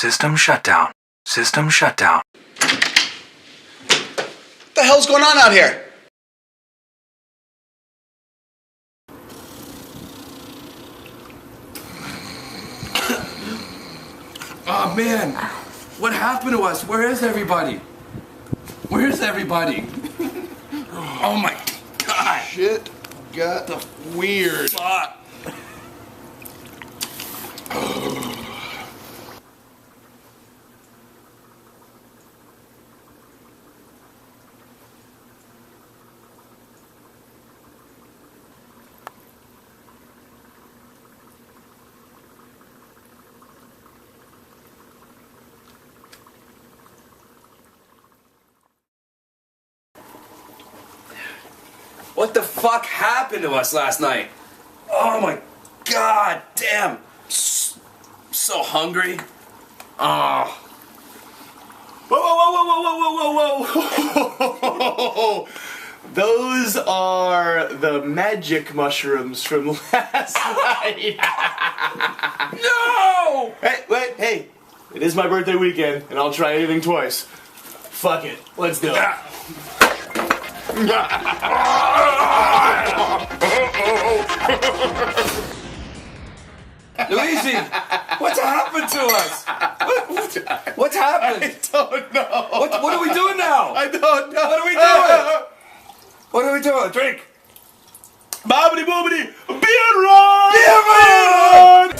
System shutdown. System shutdown. What the hell's going on out here? Oh man, what happened to us? Where is everybody? Where's everybody? Oh my god. Shit got weird. Fuck. What the fuck happened to us last night? Oh my god, damn. So hungry. Oh. Whoa, whoa, whoa, whoa, whoa, whoa, whoa. Those are the magic mushrooms from last night. No! Hey, wait, hey. It is my birthday weekend, and I'll try anything twice. Fuck it. Let's do it. Luigi, what's happened to us? What's happened? I don't know. What are we doing now? I don't know. What are we doing? What are we doing? Drink. Bobbity boobity, beer run! Beer run!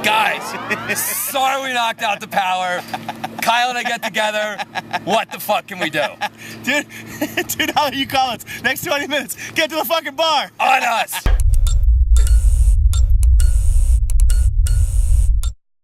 Guys, sorry we knocked out the power. Kyle and I get together. What the fuck can we do? Dude, $2 you call us. Next 20 minutes, get to the fucking bar. On us.